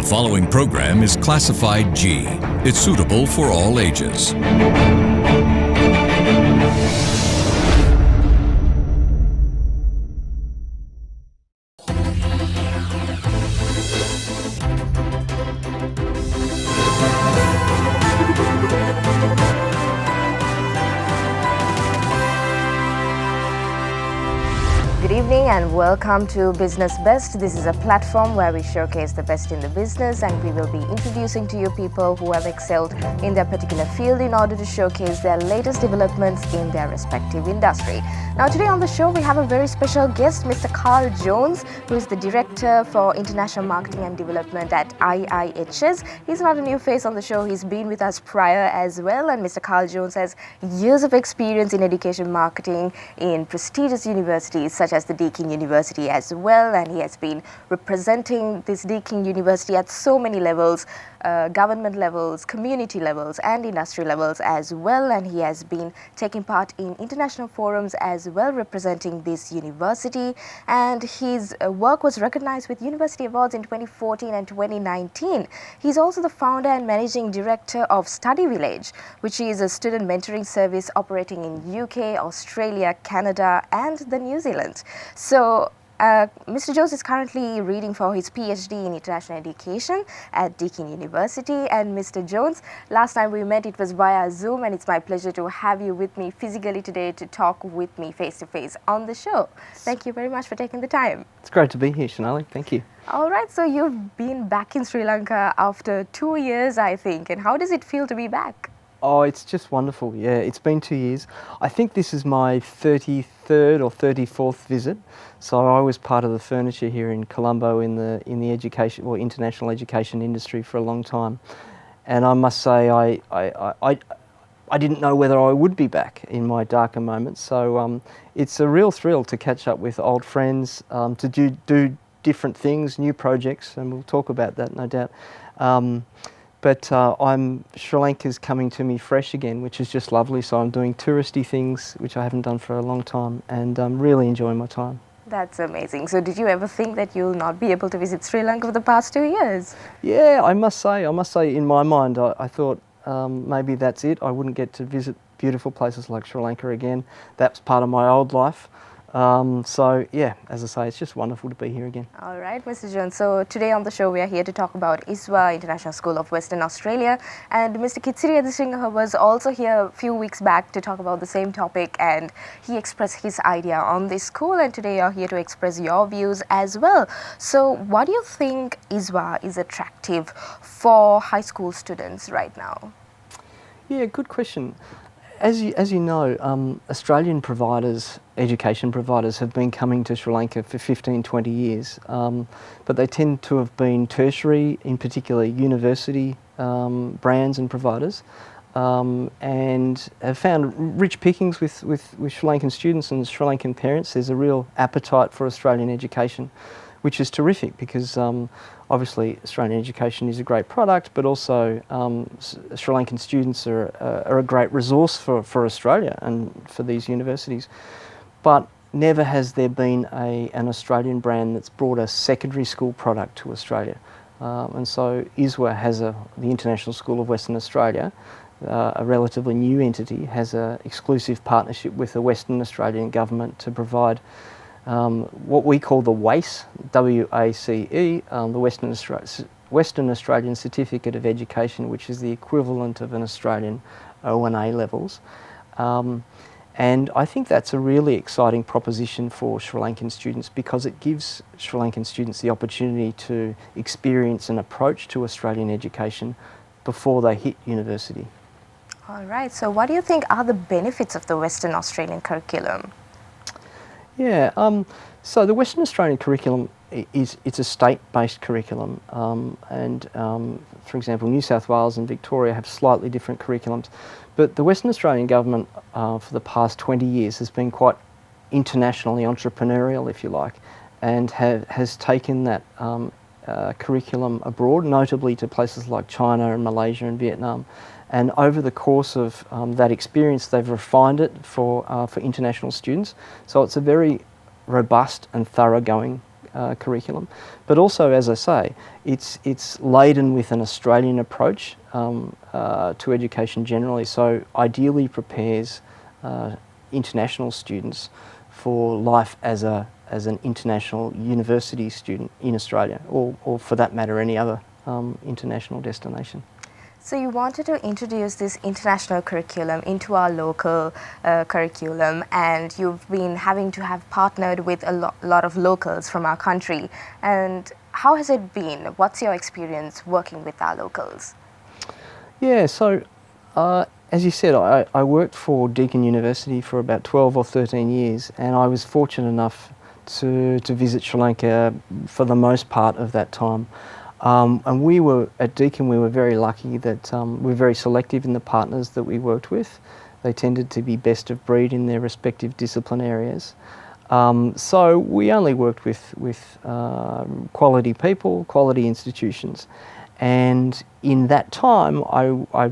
following program is classified G. It's suitable for all ages. Good evening and welcome to Business Best. This is a platform where we showcase the best in the business, and we will be introducing to you people who have excelled in their particular field in order to showcase their latest developments in their respective industry. Now today on the show we have a very special guest, Mr. Carl Jones, who is the Director for International Marketing and Development at IIHS. He's not a new face on the show, he's been with us prior as well, and Mr. Carl Jones has years of experience in education marketing in prestigious universities such as the Deakin University as well, and he has been representing this Deakin University at so many levels, government levels, community levels and industry levels as well, and he has been taking part in international forums as well representing this university, and his work was recognized with university awards in 2014 and 2019. He's also the founder and managing director of Study Village, which is a student mentoring service operating in UK, Australia, Canada and the New Zealand. So Mr. Jones is currently reading for his PhD in International Education at Deakin University. And Mr. Jones, last time we met it was via Zoom, and it's my pleasure to have you with me physically today to talk with me face to face on the show. Thank you very much for taking the time. It's great to be here, Shonali. Thank you. All right, so you've been back in Sri Lanka after 2 years, I think, and how does it feel to be back? Oh, it's just wonderful. Yeah, it's been 2 years. I think this is my 33rd or 34th visit. So I was part of the furniture here in Colombo in the education or international education industry for a long time, and I must say I didn't know whether I would be back in my darker moments. So it's a real thrill to catch up with old friends, to do different things, new projects, and we'll talk about that, no doubt. But Sri Lanka's coming to me fresh again, which is just lovely. So I'm doing touristy things, which I haven't done for a long time, and I'm really enjoying my time. That's amazing. So did you ever think that you'll not be able to visit Sri Lanka for the past 2 years? Yeah, I must say in my mind, I thought maybe that's it. I wouldn't get to visit beautiful places like Sri Lanka again. That's part of my old life. So yeah, as I say, it's just wonderful to be here again. All right, Mr. Jones. So today on the show we are here to talk about ISWA, International School of Western Australia, and Mr. Kitsiri Adesinghe was also here a few weeks back to talk about the same topic, and he expressed his idea on this school, and today you're here to express your views as well. So what do you think ISWA is attractive for high school students right now? Yeah, good question. As you know, Australian providers, education providers, have been coming to Sri Lanka for 15, 20 years, but they tend to have been tertiary, in particular university brands and providers, and have found rich pickings with Sri Lankan students and Sri Lankan parents. There's a real appetite for Australian education, which is terrific because obviously Australian education is a great product, but also Sri Lankan students are a great resource for Australia and for these universities. But never has there been an Australian brand that's brought a secondary school product to Australia. And so ISWA has the International School of Western Australia, a relatively new entity, has an exclusive partnership with the Western Australian government to provide what we call the WACE, W-A-C-E, the Western Australian Certificate of Education, which is the equivalent of an Australian O and A levels. And I think that's a really exciting proposition for Sri Lankan students because it gives Sri Lankan students the opportunity to experience an approach to Australian education before they hit university. All right, so what do you think are the benefits of the Western Australian curriculum? Yeah, so the Western Australian curriculum it's a state-based curriculum, and for example, New South Wales and Victoria have slightly different curriculums, but the Western Australian government for the past 20 years has been quite internationally entrepreneurial, if you like, and has taken that curriculum abroad, notably to places like China and Malaysia and Vietnam. And over the course of that experience, they've refined it for international students. So it's a very robust and thoroughgoing curriculum. But also, as I say, it's laden with an Australian approach to education generally, so ideally prepares international students for life as an international university student in Australia, or for that matter any other international destination. So you wanted to introduce this international curriculum into our local curriculum, and you've been having to have partnered with a lot of locals from our country. And how has it been? What's your experience working with our locals? Yeah, so as you said, I worked for Deakin University for about 12 or 13 years, and I was fortunate enough to visit Sri Lanka for the most part of that time. And we were, at Deakin, we were very lucky that we were very selective in the partners that we worked with. They tended to be best of breed in their respective discipline areas. So we only worked with quality people, quality institutions. And in that time, I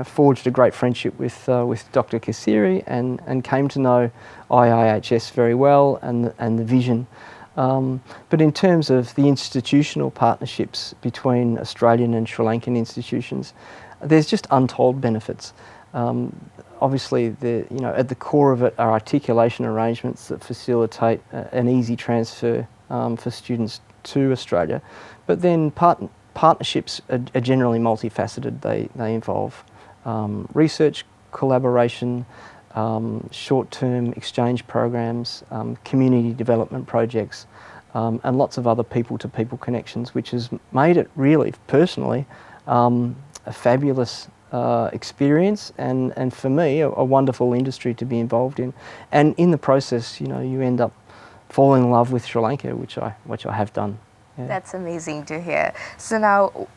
forged a great friendship with Dr. Kasiri and came to know IIHS very well and the vision. But in terms of the institutional partnerships between Australian and Sri Lankan institutions, there's just untold benefits. Obviously, at the core of it are articulation arrangements that facilitate an easy transfer for students to Australia. But then partnerships are generally multifaceted. They involve research collaboration, short-term exchange programs, community development projects, and lots of other people-to-people connections, which has made it really, personally, a fabulous experience and for me, a wonderful industry to be involved in. And in the process, you end up falling in love with Sri Lanka, which I have done. Yeah. That's amazing to hear. So now,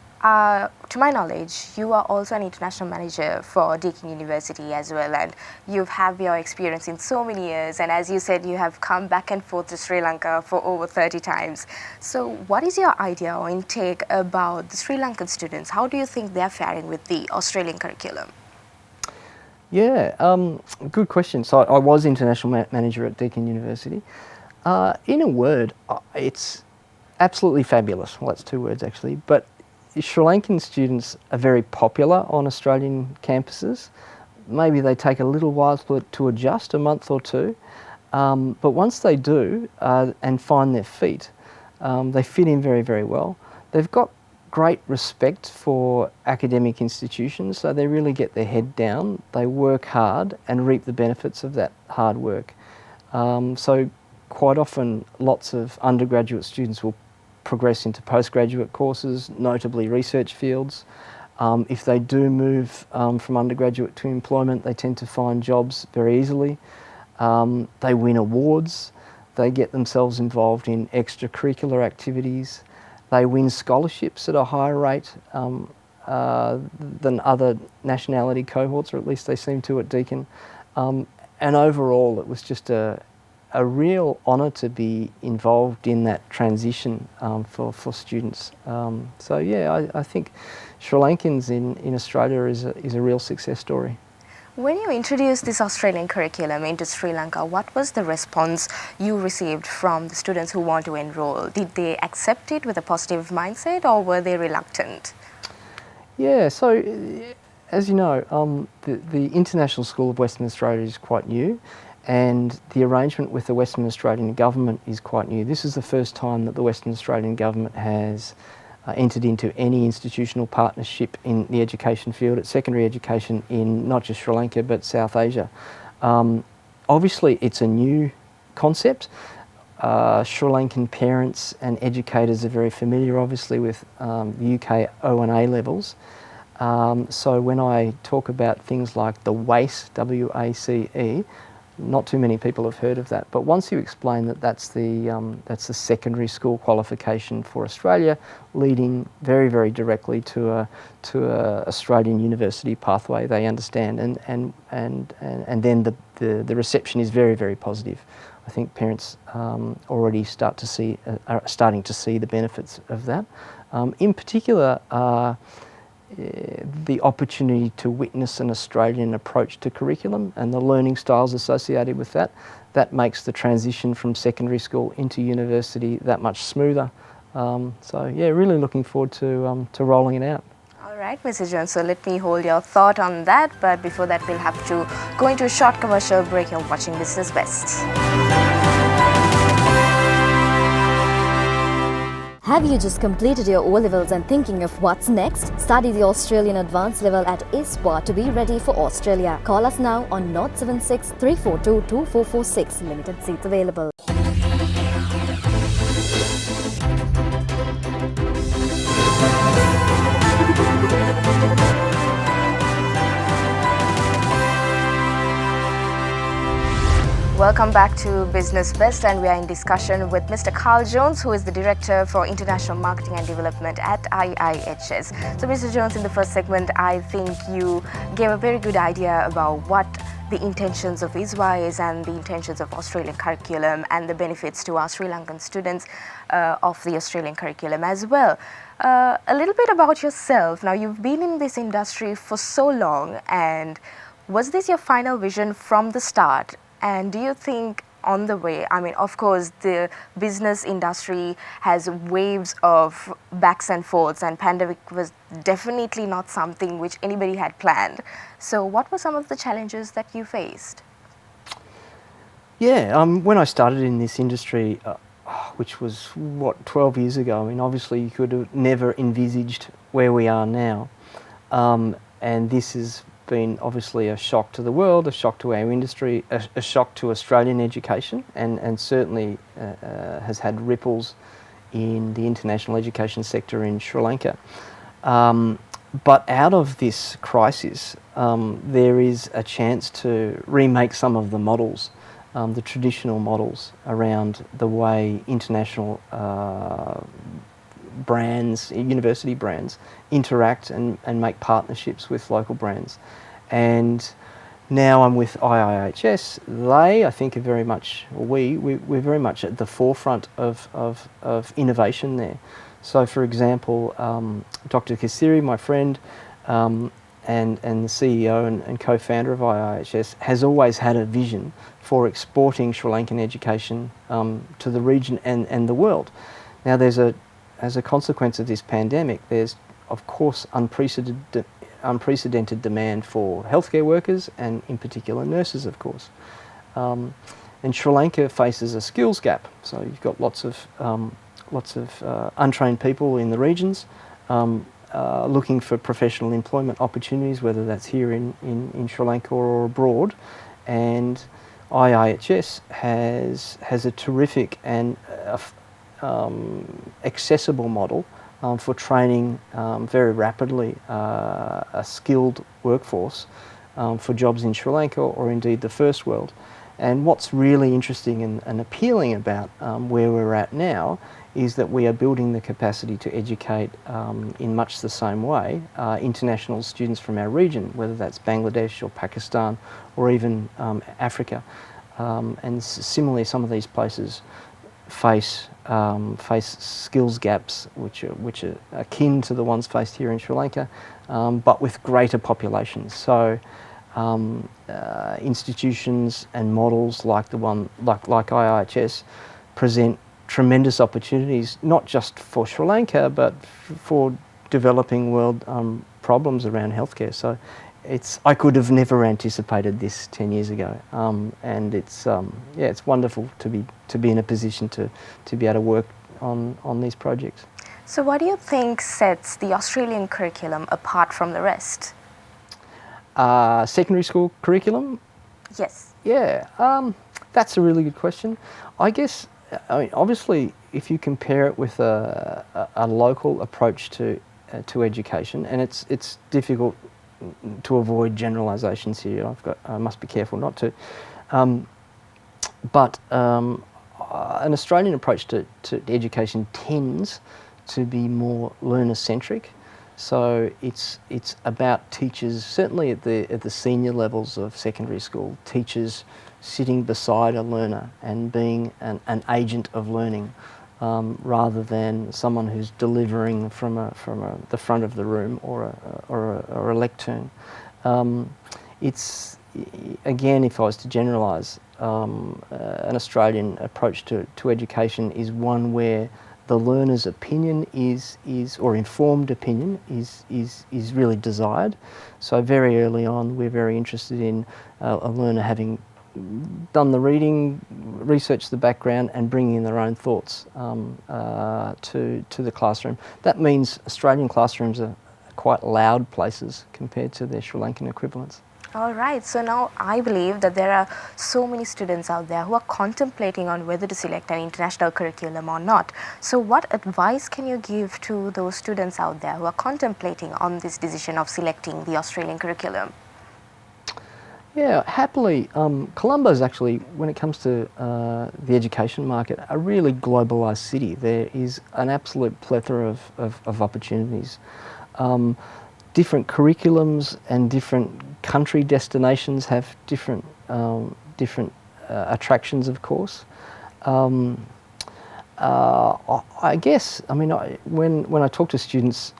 to my knowledge, you are also an international manager for Deakin University as well, and you've had your experience in so many years, and as you said, you have come back and forth to Sri Lanka for over 30 times. So what is your idea or intake about the Sri Lankan students? How do you think they're faring with the Australian curriculum? Yeah, good question. So I was international manager at Deakin University. In a word, it's absolutely fabulous. Well, that's two words actually, but Sri Lankan students are very popular on Australian campuses. Maybe they take a little while to adjust, a month or two, but once they do and find their feet, they fit in very, very well. They've got great respect for academic institutions, so they really get their head down, they work hard and reap the benefits of that hard work. So quite often lots of undergraduate students will progress into postgraduate courses, notably research fields. If they do move from undergraduate to employment, they tend to find jobs very easily. They win awards, they get themselves involved in extracurricular activities, they win scholarships at a higher rate than other nationality cohorts, or at least they seem to at Deakin. And overall it was just a real honour to be involved in that transition for students. So yeah, I think Sri Lankans in Australia is a real success story. When you introduced this Australian curriculum into Sri Lanka, what was the response you received from the students who want to enroll? Did they accept it with a positive mindset, or were they reluctant? Yeah, so as you know, the International School of Western Australia is quite new, and the arrangement with the Western Australian Government is quite new. This is the first time that the Western Australian Government has entered into any institutional partnership in the education field, at secondary education in not just Sri Lanka but South Asia. Obviously it's a new concept. Sri Lankan parents and educators are very familiar obviously with the UK O and A levels. So when I talk about things like the WACE, W-A-C-E, not too many people have heard of that, but once you explain that that's the secondary school qualification for Australia, leading very, very directly to a Australian university pathway, they understand, and then the reception is very, very positive. I think parents already are starting to see the benefits of that. In particular, the opportunity to witness an Australian approach to curriculum and the learning styles associated with that. That makes the transition from secondary school into university that much smoother. So yeah, really looking forward to rolling it out. All right, Mr. Jones, so let me hold your thought on that, but before that we'll have to go into a short commercial break. You're watching Business Best. Have you just completed your O-levels and thinking of what's next? Study the Australian Advanced Level at ISWA to be ready for Australia. Call us now on 076 342 2446. Limited seats available. Welcome back to Business Best, and we are in discussion with Mr. Carl Jones, who is the Director for International Marketing and Development at IIHS. So Mr. Jones, in the first segment, I think you gave a very good idea about what the intentions of ISWA is and the intentions of Australian curriculum and the benefits to our Sri Lankan students of the Australian curriculum as well. A little bit about yourself. Now, you've been in this industry for so long, and was this your final vision from the start? And do you think on the way, I mean, of course, the business industry has waves of backs and forths, and pandemic was definitely not something which anybody had planned. So what were some of the challenges that you faced? Yeah, when I started in this industry, which was, 12 years ago, I mean, obviously you could have never envisaged where we are now. And this has been obviously a shock to the world, a shock to our industry, a shock to Australian education, and certainly has had ripples in the international education sector in Sri Lanka. But out of this crisis, there is a chance to remake some of the models, the traditional models around the way international brands, university brands, interact and make partnerships with local brands. And now I'm with IIHS. They, I think, are very much, we're very much at the forefront of innovation there. So, for example, Dr. Kasiri, my friend, and the CEO and co-founder of IIHS, has always had a vision for exporting Sri Lankan education to the region and the world. Now, as a consequence of this pandemic, there's, of course, unprecedented demand for healthcare workers and, in particular, nurses, of course. And Sri Lanka faces a skills gap. So you've got lots of untrained people in the regions looking for professional employment opportunities, whether that's here in Sri Lanka or abroad. And IIHS has a terrific and accessible model for training very rapidly a skilled workforce for jobs in Sri Lanka or indeed the First World. And what's really interesting and appealing about where we're at now is that we are building the capacity to educate in much the same way international students from our region, whether that's Bangladesh or Pakistan or even Africa. And similarly, some of these places face skills gaps which are akin to the ones faced here in Sri Lanka, but with greater populations. So institutions and models like the one like IIHS present tremendous opportunities, not just for Sri Lanka but for developing world problems around healthcare. So I could have never anticipated this 10 years ago, and it's wonderful to be in a position to be able to work on these projects. So what do you think sets the Australian curriculum apart from the rest? Secondary school curriculum? Yes. Yeah, that's a really good question. I guess, obviously, if you compare it with a local approach to education, and it's difficult to avoid generalisations here. I must be careful not to. But an Australian approach to education tends to be more learner-centric. So it's about teachers, certainly at the senior levels of secondary school, teachers sitting beside a learner and being an agent of learning, rather than someone who's delivering from the front of the room or a lectern. It's, again, if I was to generalise, an Australian approach to education is one where the learner's opinion is or informed opinion is really desired. So very early on, we're very interested in a learner having done the reading, researched the background, and bringing in their own thoughts to the classroom. That means Australian classrooms are quite loud places compared to their Sri Lankan equivalents. All right, so now I believe that there are so many students out there who are contemplating on whether to select an international curriculum or not. So what advice can you give to those students out there who are contemplating on this decision of selecting the Australian curriculum? Yeah, happily, Colombo is actually, when it comes to the education market, a really globalised city. There is an absolute plethora of opportunities. Different curriculums and different country destinations have different attractions, of course. I guess, I mean, when I talk to students,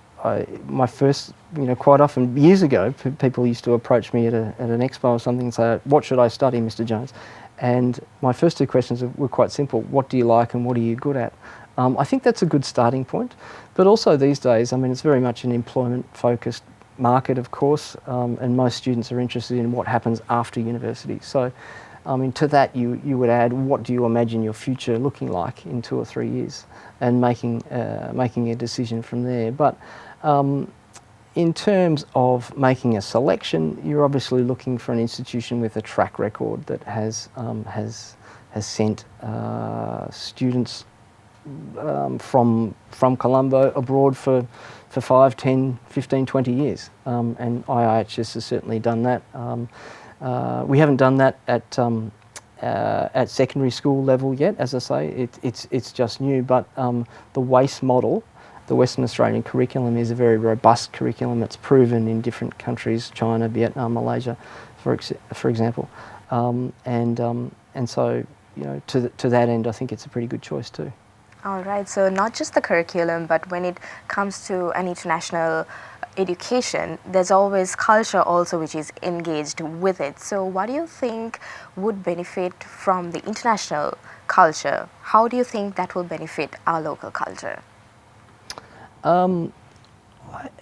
my first, quite often years ago, people used to approach me at an expo or something and say, "What should I study, Mr. Jones?" And my first two questions were quite simple: what do you like and what are you good at? I think that's a good starting point, but also these days, I mean, it's very much an employment-focused market, of course, and most students are interested in what happens after university. So, I mean, to that you would add, what do you imagine your future looking like in 2 or 3 years, and making a decision from there. But in terms of making a selection, you're obviously looking for an institution with a track record that has sent students from Colombo abroad for 5, 10, 15, 20 years. And IIHS has certainly done that. We haven't done that at secondary school level yet, as I say. It's just new, but the WACE model, the Western Australian curriculum, is a very robust curriculum. It's proven in different countries, China, Vietnam, Malaysia, for example. And so, to that end, I think it's a pretty good choice too. All right, so not just the curriculum, but when it comes to an international education, there's always culture also which is engaged with it. So what do you think would benefit from the international culture? How do you think that will benefit our local culture?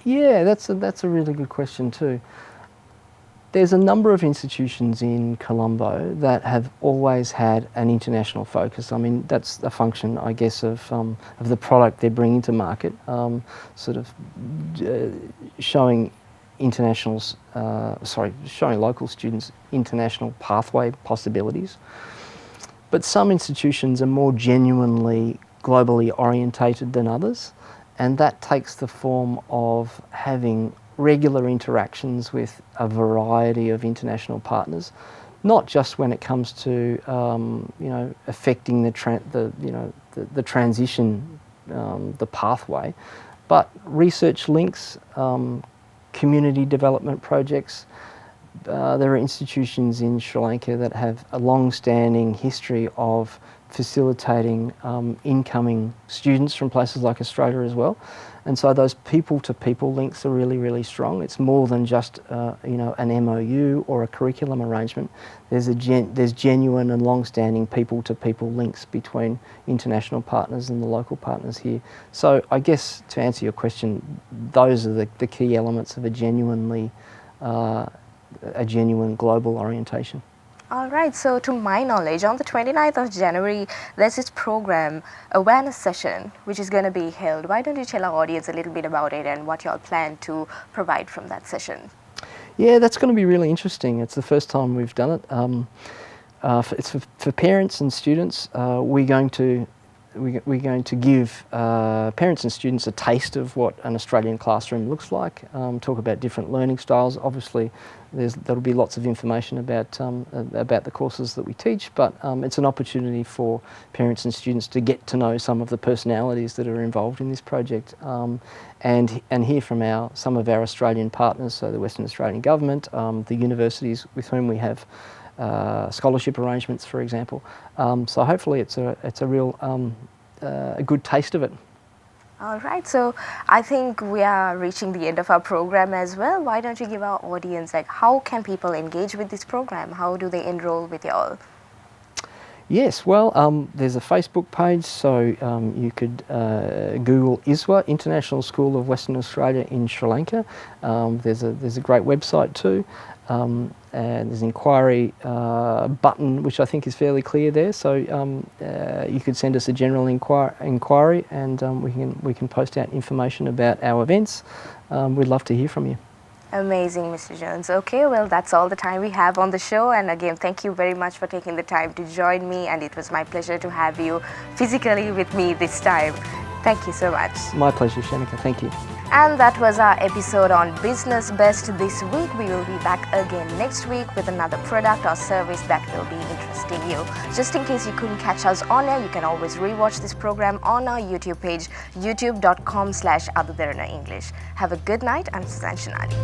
Yeah, that's a really good question too. There's a number of institutions in Colombo that have always had an international focus. I mean, that's a function, I guess, of the product they're bringing to market, sort of showing showing local students international pathway possibilities. But some institutions are more genuinely globally orientated than others, and that takes the form of having regular interactions with a variety of international partners, not just when it comes to affecting the transition, the pathway, but research links, community development projects. There are institutions in Sri Lanka that have a long-standing history of facilitating incoming students from places like Australia as well. And so those people-to-people links are really, really strong. It's more than just an MOU or a curriculum arrangement. There's genuine and long-standing people-to-people links between international partners and the local partners here. So I guess to answer your question, those are the key elements of a genuine global orientation. All right, so to my knowledge, on the 29th of January, there's this program, awareness session, which is going to be held. Why don't you tell our audience a little bit about it and what you all plan to provide from that session? Yeah, that's going to be really interesting. It's the first time we've done it. It's for parents and students. We're going to give parents and students a taste of what an Australian classroom looks like, talk about different learning styles. Obviously, there'll be lots of information about the courses that we teach, but it's an opportunity for parents and students to get to know some of the personalities that are involved in this project, and hear from some of our Australian partners, so the Western Australian Government, the universities with whom we have scholarship arrangements, for example. So hopefully it's a real a good taste of it. All right, so I think we are reaching the end of our program as well. Why don't you give our audience, like, how can people engage with this program? How do they enroll with y'all? Yes, well, there's a Facebook page, so you could Google ISWA, International School of Western Australia in Sri Lanka. There's a great website too. And there's an inquiry button, which I think is fairly clear there. So you could send us a general inquiry, and we can post out information about our events. We'd love to hear from you. Amazing, Mr. Jones. Okay, well, that's all the time we have on the show. And again, thank you very much for taking the time to join me. And it was my pleasure to have you physically with me this time. Thank you so much. My pleasure, Shanika. Thank you. And that was our episode on Business Best this week. We will be back again next week with another product or service that will be interesting you. Just in case you couldn't catch us on air, you can always rewatch this program on our YouTube page, youtube.com/Derana English. Have a good night. I'm Suzanne Shanali.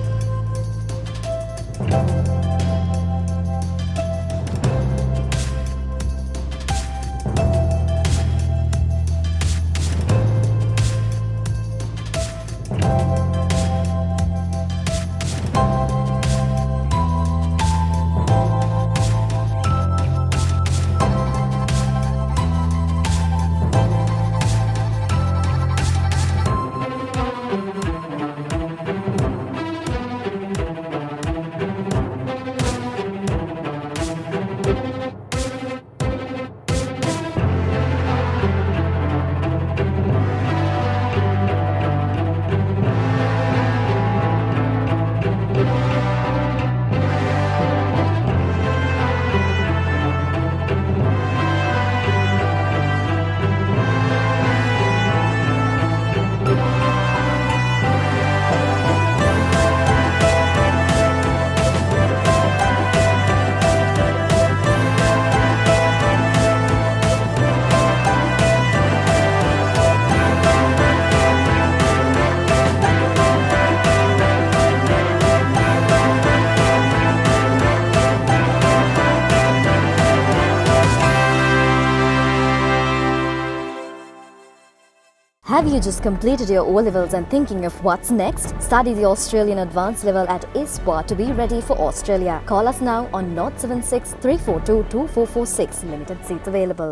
Have you just completed your O-levels and thinking of what's next? Study the Australian Advanced level at ISWA to be ready for Australia. Call us now on 076 342 2446. Limited seats available.